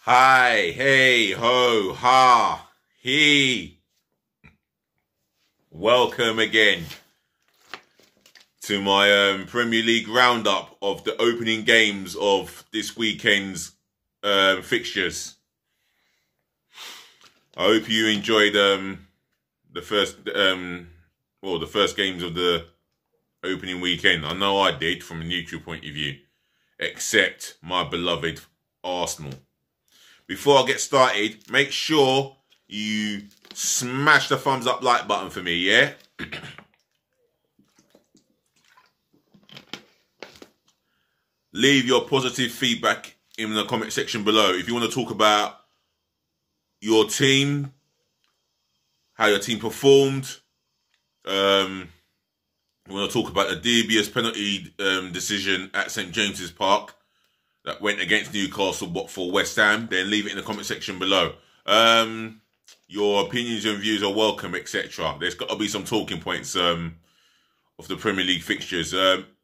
Hi, hey, ho, ha, he. Welcome again to my Premier League roundup of the opening games of this weekend's fixtures. I hope you enjoyed the first games of the opening weekend. I know I did from a neutral point of view, except my beloved Arsenal. Before I get started, make sure you smash the thumbs up like button for me, yeah? Leave your positive feedback in the comment section below. If you want to talk about your team, how your team performed, you want to talk about the dubious penalty decision at St James's Park that went against Newcastle but for West Ham, then leave it in the comment section below. Your opinions and views are welcome, etc. There's got to be some talking points of the Premier League fixtures. Whoever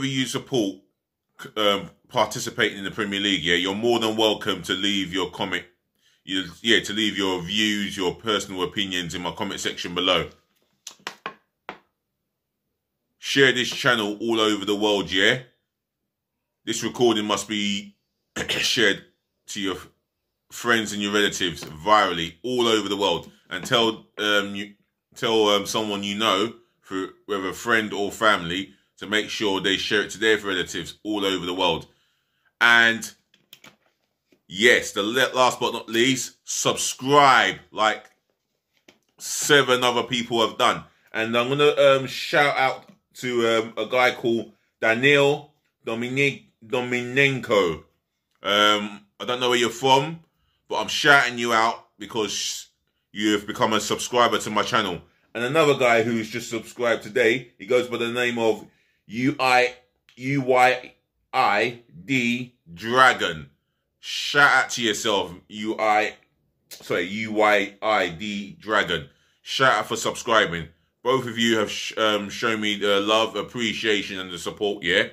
you support participating in the Premier League, yeah, you're more than welcome to leave your comment. To leave your views, your personal opinions in my comment section below. Share this channel all over the world, yeah? This recording must be shared to your friends and your relatives virally all over the world, and tell someone you know, through whether a friend or family, to make sure they share it to their relatives all over the world. And yes, the last but not least, subscribe like 7 other people have done. And I'm gonna shout out to a guy called Daniel Dominenko. I don't know where you're from, but I'm shouting you out because you have become a subscriber to my channel. And another guy who's just subscribed today, he goes by the name of UYID Dragon. Shout out to yourself, UYID Dragon. Shout out for subscribing. Both of you have shown me the love, appreciation, and the support, yeah?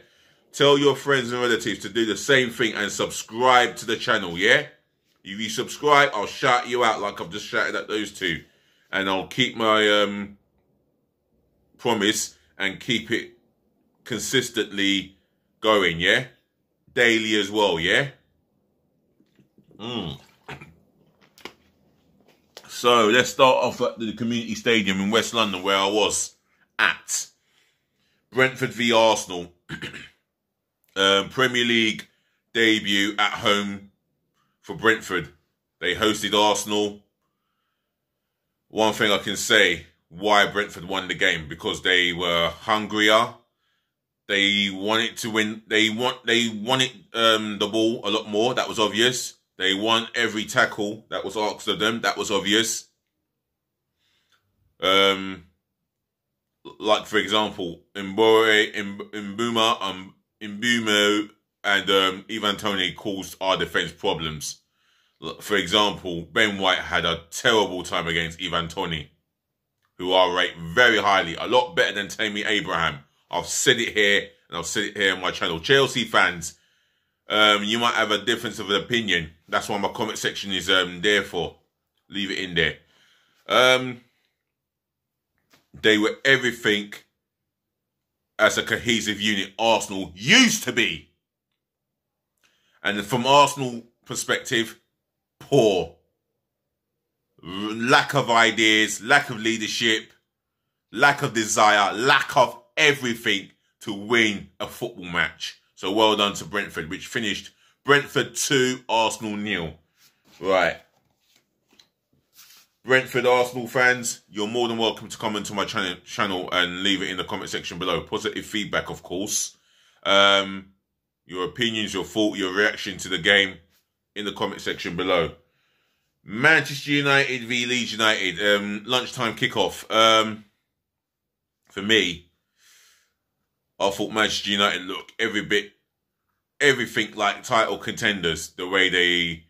Tell your friends and relatives to do the same thing and subscribe to the channel, yeah? If you subscribe, I'll shout you out like I've just shouted at those two. And I'll keep my promise and keep it consistently going, yeah? Daily as well, yeah? So, let's start off at the Community Stadium in West London, where I was at. Brentford V Arsenal. Premier League debut at home for Brentford. They hosted Arsenal. One thing I can say, why Brentford won the game, because they were hungrier. They wanted to win. They wanted the ball a lot more. That was obvious. They won every tackle that was asked of them. That was obvious. Like, for example, Mbumo and Ivan Toney caused our defence problems. For example, Ben White had a terrible time against Ivan Toney, who I rate very highly, a lot better than Tammy Abraham. I've said it here, and I've said it here on my channel. Chelsea fans, you might have a difference of opinion. That's what my comment section is there for. Leave it in there. They were everything as a cohesive unit Arsenal used to be. And from Arsenal perspective, poor. Lack of ideas, lack of leadership, lack of desire, lack of everything to win a football match. So well done to Brentford, which finished Brentford 2, Arsenal 0. Right. Brentford Arsenal fans, you're more than welcome to come into my channel and leave it in the comment section below. Positive feedback, of course. Your opinions, your thought, your reaction to the game in the comment section below. Manchester United v Leeds United, lunchtime kickoff. For me, I thought Manchester United looked everything like title contenders. The way they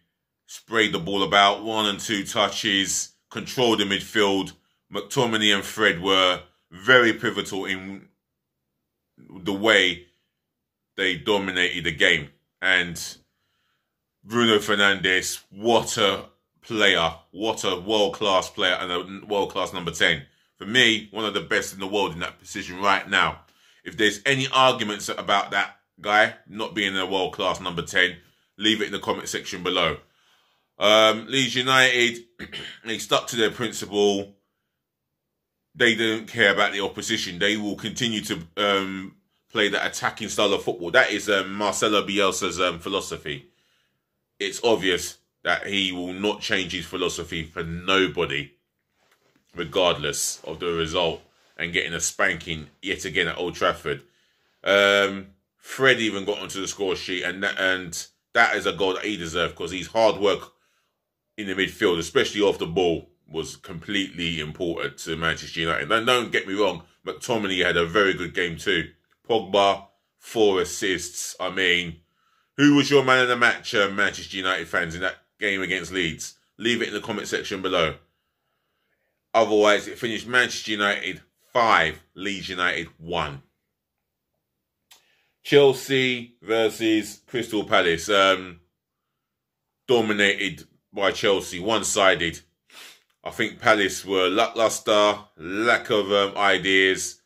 sprayed the ball about, 1 and 2 touches, controlled the midfield. McTominay and Fred were very pivotal in the way they dominated the game. And Bruno Fernandes, what a player, what a world-class player and a world-class number 10. For me, one of the best in the world in that position right now. If there's any arguments about that guy not being a world-class number 10, leave it in the comment section below. Leeds United, they stuck to their principle. They don't care about the opposition. They will continue to play that attacking style of football. That is Marcelo Bielsa's philosophy. It's obvious that he will not change his philosophy for nobody, regardless of the result, and getting a spanking yet again at Old Trafford. Fred even got onto the score sheet, and that is a goal that he deserved, because his hard work in the midfield, especially off the ball, was completely important to Manchester United. And don't get me wrong, McTominay had a very good game too. Pogba, 4 assists. I mean, who was your man of the match, Manchester United fans, in that game against Leeds? Leave it in the comment section below. Otherwise, it finished Manchester United 5, Leeds United 1. Chelsea versus Crystal Palace. Dominated by Chelsea, one-sided. I think Palace were lackluster, lack of ideas.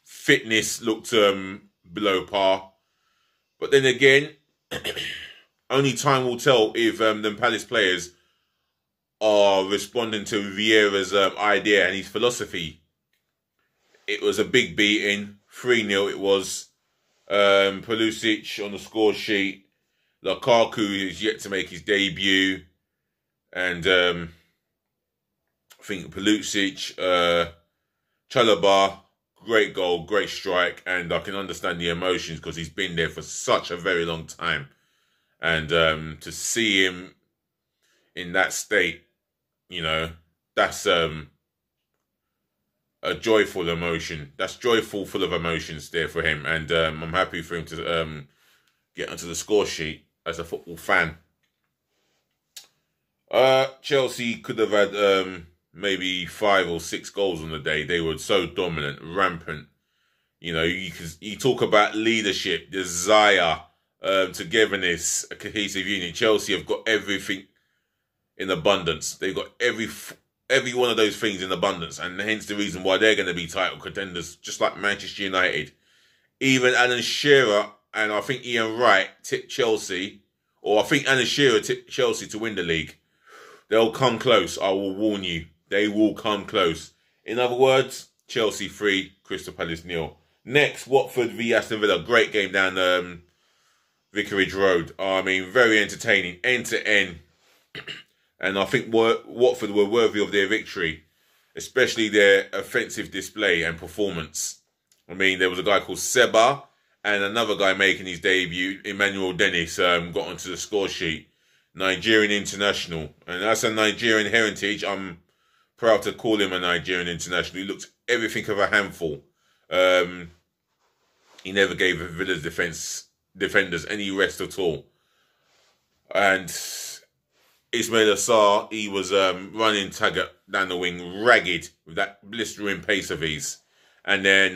Fitness looked below par. But then again, only time will tell if the Palace players are responding to Vieira's idea and his philosophy. It was a big beating. 3-0 it was. Pulisic on the score sheet. Lukaku is yet to make his debut. And I think Pulisic, Chalobah, great goal, great strike. And I can understand the emotions because he's been there for such a very long time. And to see him in that state, you know, that's a joyful emotion. That's joyful, full of emotions there for him. And I'm happy for him to get onto the score sheet as a football fan. Chelsea could have had maybe 5 or 6 goals on the day. They were so dominant, rampant. You know, you talk about leadership, desire, togetherness, a cohesive unit. Chelsea have got everything in abundance. They've got every one of those things in abundance, and hence the reason why they're going to be title contenders, just like Manchester United. Even Alan Shearer and I think Ian Wright tipped Chelsea, or I think Alan Shearer tipped Chelsea to win the league. They'll come close, I will warn you. They will come close. In other words, Chelsea 3, Crystal Palace 0. Next, Watford v Aston Villa. Great game down Vicarage Road. I mean, very entertaining, end to end. And I think Watford were worthy of their victory, especially their offensive display and performance. I mean, there was a guy called Seba and another guy making his debut, Emmanuel Dennis, got onto the score sheet. Nigerian international. And that's a Nigerian heritage. I'm proud to call him a Nigerian international. He looked everything of a handful. He never gave Villa's defenders any rest at all. And Ismail Assar, he was running Taggart down the wing, ragged, with that blistering pace of his. And then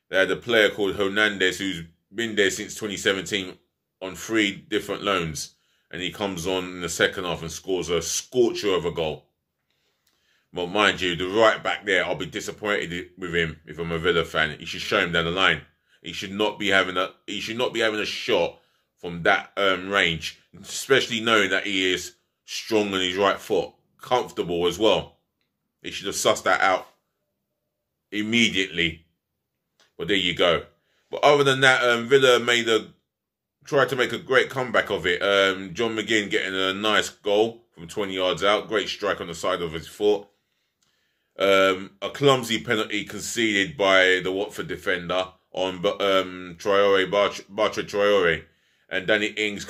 they had a player called Hernandez, who's been there since 2017 on 3 different loans. And he comes on in the second half and scores a scorcher of a goal. Well, mind you, the right back there, I'll be disappointed with him if I'm a Villa fan. He should show him down the line. He should not be having a shot from that range, especially knowing that he is strong on his right foot, comfortable as well. He should have sussed that out immediately. But there you go. But other than that, Villa tried to make a great comeback of it. John McGinn getting a nice goal from 20 yards out. Great strike on the side of his foot. A clumsy penalty conceded by the Watford defender on Traore, Bartra Traore. And Danny Ings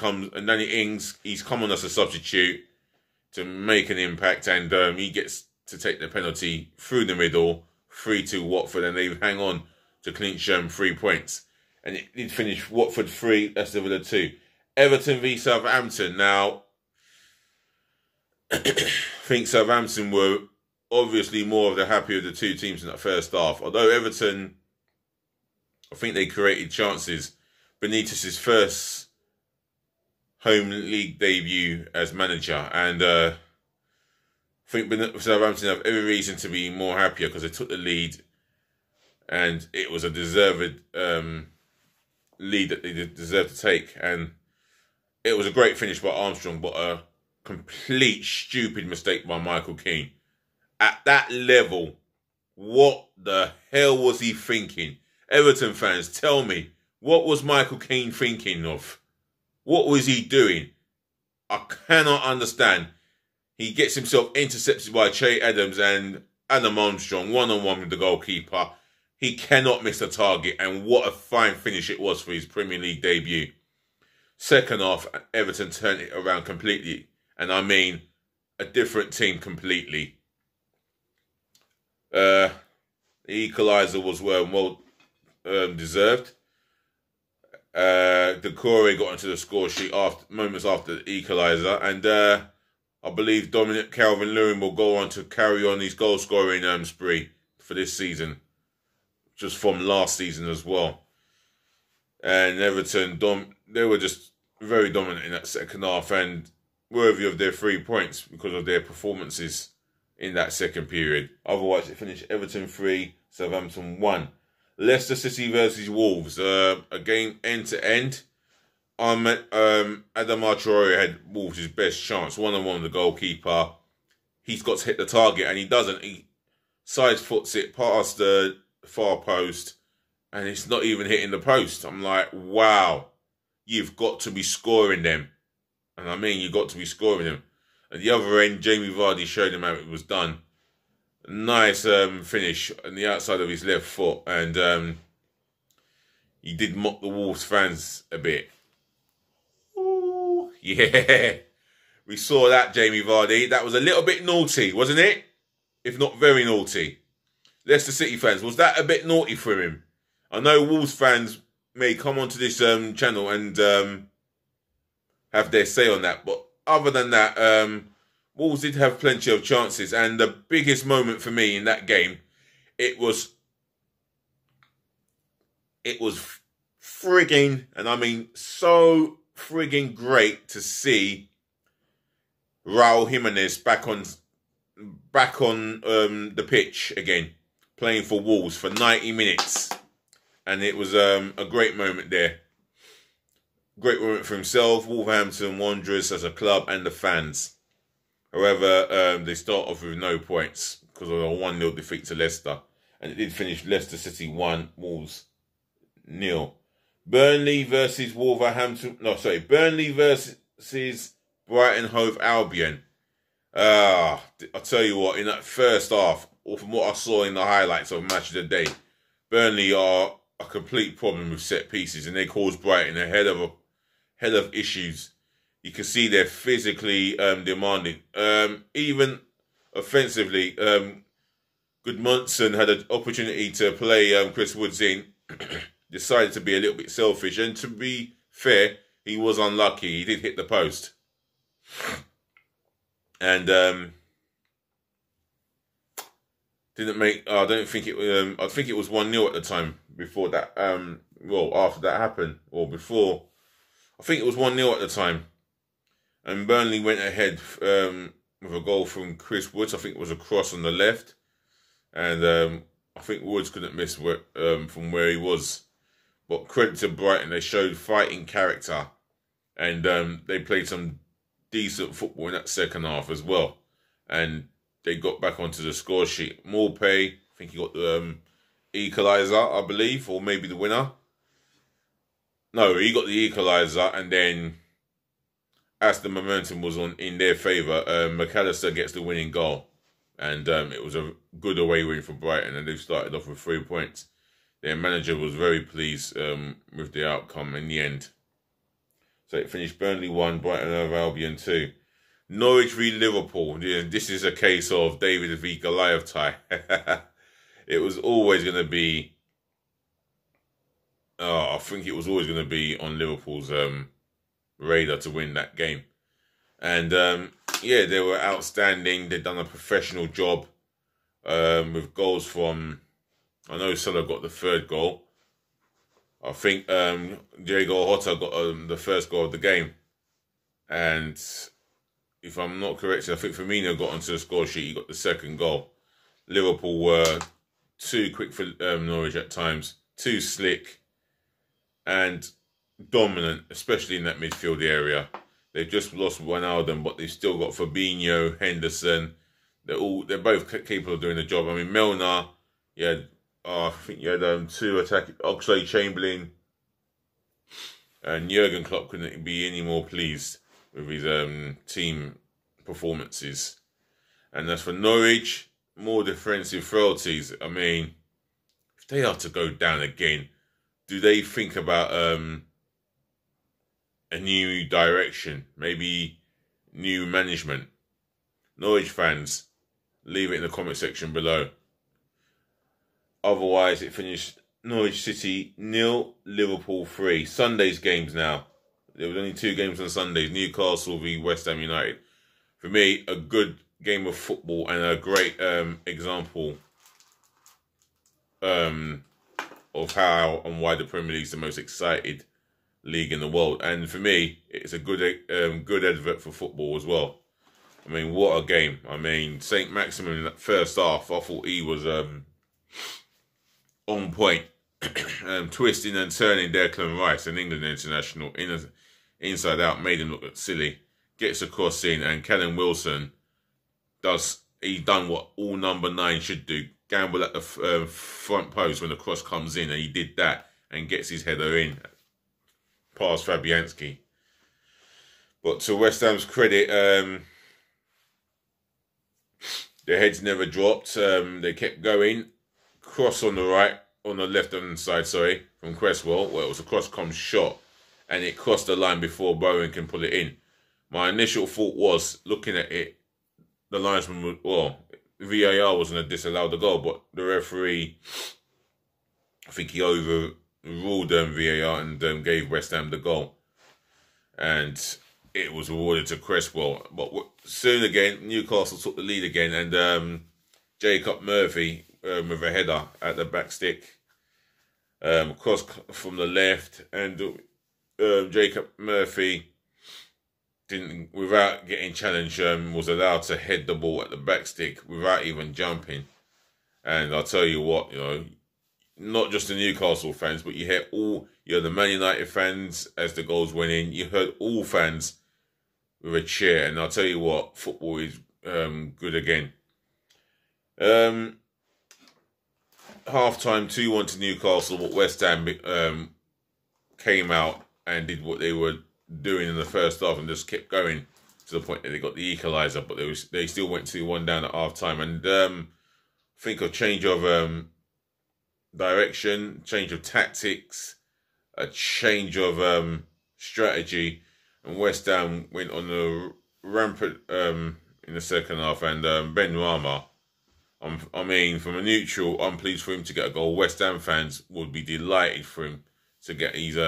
he's come on as a substitute to make an impact, and he gets to take the penalty through the middle, 3-2 Watford, and they hang on to clinch 3 points. And it did finish Watford 3, Aston Villa 2. Everton v Southampton. Now, I think Southampton were obviously more of the happier of the 2 teams in that first half. Although Everton, I think they created chances. Benitez's first home league debut as manager, and I think Southampton have every reason to be more happier because they took the lead, and it was a deserved lead that they deserved to take, and it was a great finish by Armstrong, but a complete stupid mistake by Michael Keane. At that level, what the hell was he thinking? Everton fans, tell me, what was Michael Keane thinking of? What was he doing? I cannot understand. He gets himself intercepted by Che Adams and Adam Armstrong, one-on-one with the goalkeeper. He cannot miss the target, and what a fine finish it was for his Premier League debut. Second half, Everton turned it around completely, and I mean a different team completely. The equaliser was well deserved. Decore got onto the score sheet moments after the equaliser, and I believe Dominic Calvert-Lewin will go on to carry on his goal scoring spree for this season, just from last season as well. And Everton, they were just very dominant in that second half and worthy of their 3 points because of their performances in that second period. Otherwise, it finished Everton 3, Southampton 1. Leicester City versus Wolves, a game end to end. Adam Traore had Wolves' best chance, one-on-one with the goalkeeper. He's got to hit the target, and he doesn't. He side foots it past the far post, and it's not even hitting the post. I'm like, wow, you've got to be scoring them. And I mean, you've got to be scoring them. At the other end, Jamie Vardy showed him how it was done. Nice finish on the outside of his left foot, and he did mock the Wolves fans a bit. Ooh, yeah, we saw that, Jamie Vardy. That was a little bit naughty, wasn't it? If not very naughty. Leicester City fans, was that a bit naughty for him? I know Wolves fans may come onto this channel and have their say on that, but other than that, Wolves did have plenty of chances, and the biggest moment for me in that game, it was frigging, and I mean so frigging great to see Raul Jimenez back on the pitch again, playing for Wolves for 90 minutes, and it was a great moment there. Great moment for himself, Wolverhampton Wanderers as a club, and the fans. However, they start off with no points because of a 1-0 defeat to Leicester. And it did finish Leicester City 1, Wolves 0. Burnley versus Wolverhampton. No, sorry. Burnley versus Brighton Hove Albion. I'll tell you what, in that first half, or from what I saw in the highlights of Match of the Day, Burnley are a complete problem with set pieces, and they cause Brighton a head of issues. You can see they're physically demanding. Even offensively, Goodmanson had an opportunity to play Chris Woods in, decided to be a little bit selfish, and to be fair, he was unlucky. He did hit the post. And didn't make, I don't think it, I think it was 1-0 at the time before that, well, after that happened, or before. I think it was 1-0 at the time. And Burnley went ahead with a goal from Chris Woods. I think it was a cross on the left. And I think Woods couldn't miss from where he was. But credit to Brighton, they showed fighting character. And they played some decent football in that second half as well. And they got back onto the score sheet. Morpay, I think he got the equaliser, I believe, or maybe the winner. No, he got the equaliser, and then as the momentum was in their favour, McAllister gets the winning goal. And it was a good away win for Brighton, and they've started off with 3 points. Their manager was very pleased with the outcome in the end. So it finished Burnley 1, Brighton over Albion 2. Norwich v Liverpool. Yeah, this is a case of David v Goliath tie. It was always going to be... I think it was always going to be on Liverpool's radar to win that game. And yeah, they were outstanding. They'd done a professional job with goals from... I know Salah got the third goal. I think Diego Jota got the first goal of the game. And if I'm not correct, I think Firmino got onto the score sheet. He got the second goal. Liverpool were too quick for Norwich at times, too slick and dominant, especially in that midfield area. They've just lost Wijnaldum, but they've still got Fabinho, Henderson. They're both capable of doing the job. I mean, Milner, I think you had two attacking, Oxlade-Chamberlain, and Jurgen Klopp couldn't be any more pleased with his team performances. And as for Norwich, more defensive frailties. I mean, if they are to go down again, do they think about a new direction, maybe new management? Norwich fans, leave it in the comment section below. Otherwise, it finished Norwich City 0, Liverpool 3. Sunday's games now. There was only 2 games on Sundays. Newcastle v West Ham United. For me, a good game of football and a great example of how and why the Premier League is the most excited league in the world. And for me, it's a good advert for football as well. I mean, what a game. I mean, St. Maximin in that first half, I thought he was on point. Twisting and turning Declan Rice, an England international, inside out, made him look silly. Gets a cross in, and Callum Wilson he done what all number 9 should do. Gamble at the front post when the cross comes in, and he did that and gets his header in past Fabianski. But to West Ham's credit, their heads never dropped. They kept going. Cross on the left-hand side, from Cresswell. Well, it was a cross-come shot, and it crossed the line before Bowen can pull it in. My initial thought was, looking at it, the linesman VAR was going to disallow the goal, but the referee, I think he overruled VAR and gave West Ham the goal. And it was awarded to Cresswell. But soon again, Newcastle took the lead again, and Jacob Murphy with a header at the back stick. Cross from the left, and Jacob Murphy without getting challenged, was allowed to head the ball at the back stick without even jumping. And I'll tell you what, not just the Newcastle fans, but you hear the Man United fans as the goals went in. You heard all fans with a cheer, and I'll tell you what, football is good again. Half-time 2-1 to Newcastle, but West Ham came out and did what they were doing in the first half and just kept going to the point that they got the equaliser, but they still went 2-1 down at half-time. And think of change of direction, change of tactics, a change of strategy, and West Ham went on the rampant in the second half, and Ben Rama, I mean, from a neutral, I'm pleased for him to get a goal. West Ham fans would be delighted for him to get his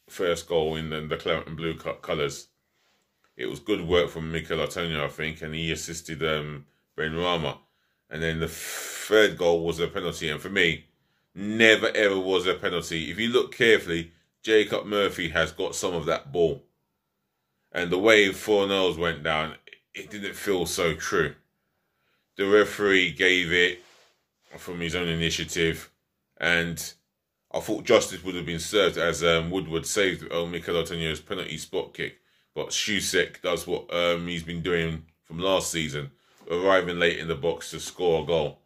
first goal in the claret and blue colours. It was good work from Mikel Arteta, I think, and he assisted Ben Rama. And then the third goal was a penalty, and for me, never ever was a penalty. If you look carefully, Jacob Murphy has got some of that ball. And the way Fornells went down, it didn't feel so true. The referee gave it from his own initiative, and I thought justice would have been served as Woodward saved Mikel Arteta's penalty spot kick. But Shusek does what he's been doing from last season, arriving late in the box to score a goal.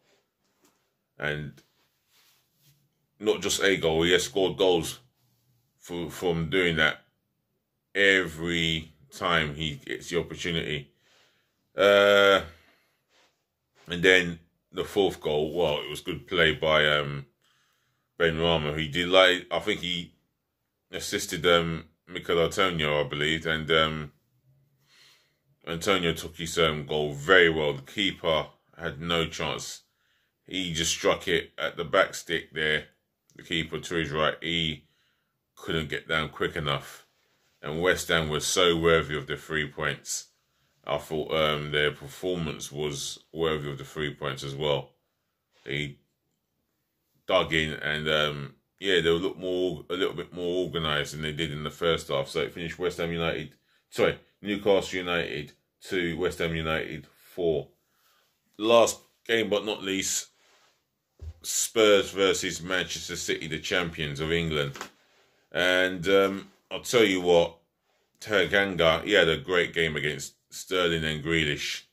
And not just a goal, he has scored goals from doing that every time he gets the opportunity. And then the fourth goal, well, it was good play by Ben Rama. I think he assisted Mikel Arteta, I believe, and Antonio took his goal very well. The keeper had no chance. He just struck it at the back stick there. The keeper to his right, he couldn't get down quick enough. And West Ham was so worthy of the 3 points. I thought their performance was worthy of the 3 points as well. They dug in and yeah, they'll look a little bit more organised than they did in the first half. So it finished Newcastle United 2, West Ham United 4. Last game but not least, Spurs versus Manchester City, the champions of England. And I'll tell you what, Tanganga, he had a great game against Sterling and Grealish.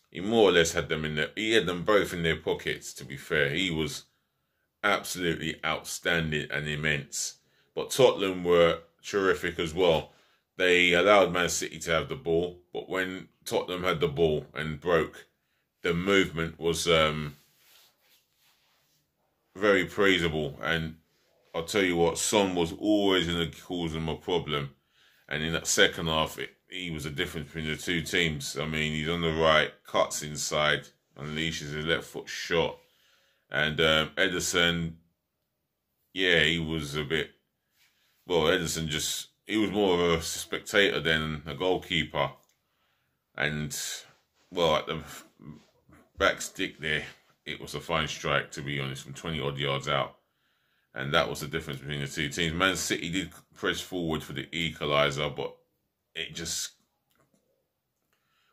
He more or less had them he had them both in their pockets, to be fair. He was absolutely outstanding and immense. But Tottenham were terrific as well. They allowed Man City to have the ball, but when Tottenham had the ball and broke, the movement was very praisable. And I'll tell you what, Son was always going to cause them a problem. And in that second half, he was the difference between the two teams. I mean, he's on the right, cuts inside, unleashes his left foot shot. And Ederson, yeah, he was a bit... Well, Ederson he was more of a spectator than a goalkeeper. And, well, at the back stick there, it was a fine strike, to be honest, from 20-odd yards out. And that was the difference between the two teams. Man City did press forward for the equaliser, but it just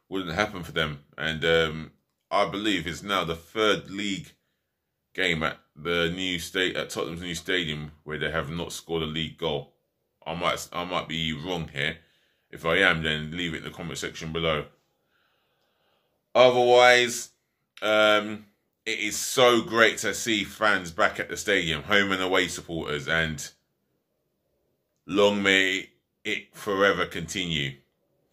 wouldn't happen for them. And I believe it's now the third league game at Tottenham's new stadium where they have not scored a league goal. I might be wrong here. If I am, then leave it in the comment section below. Otherwise, it is so great to see fans back at the stadium, home and away supporters, and long may it forever continue.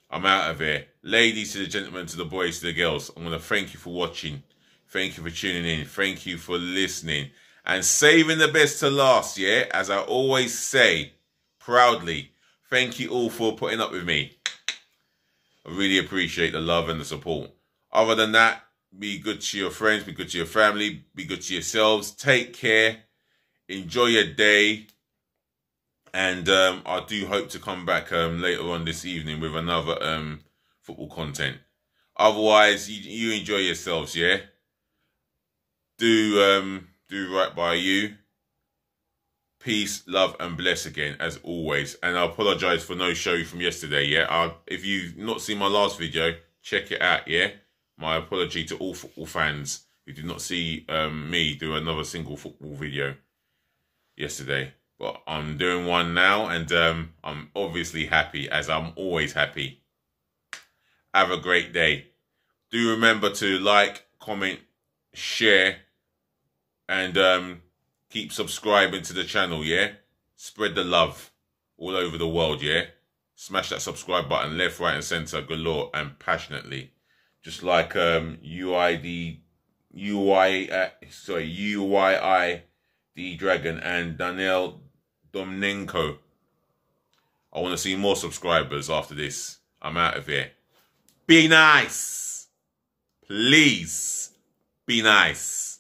I'm out of here. Ladies to the gentlemen, to the boys, to the girls, I want to thank you for watching. Thank you for tuning in. Thank you for listening. And saving the best to last, yeah? As I always say, proudly, thank you all for putting up with me. I really appreciate the love and the support. Other than that, be good to your friends, be good to your family, be good to yourselves. Take care. Enjoy your day. And I do hope to come back later on this evening with another football content. Otherwise, you enjoy yourselves, yeah? Do right by you. Peace, love, and bless again, as always. And I apologise for no show from yesterday, yeah? If you've not seen my last video, check it out, yeah? My apology to all football fans who did not see me do another single football video yesterday. But I'm doing one now, and I'm obviously happy, as I'm always happy. Have a great day. Do remember to like, comment, share, and keep subscribing to the channel, yeah? Spread the love all over the world, yeah? Smash that subscribe button left, right, and centre galore and passionately. Just like UYI D Dragon and Daniel Domnenko. I want to see more subscribers after this. I'm out of here. Be nice. Please be nice.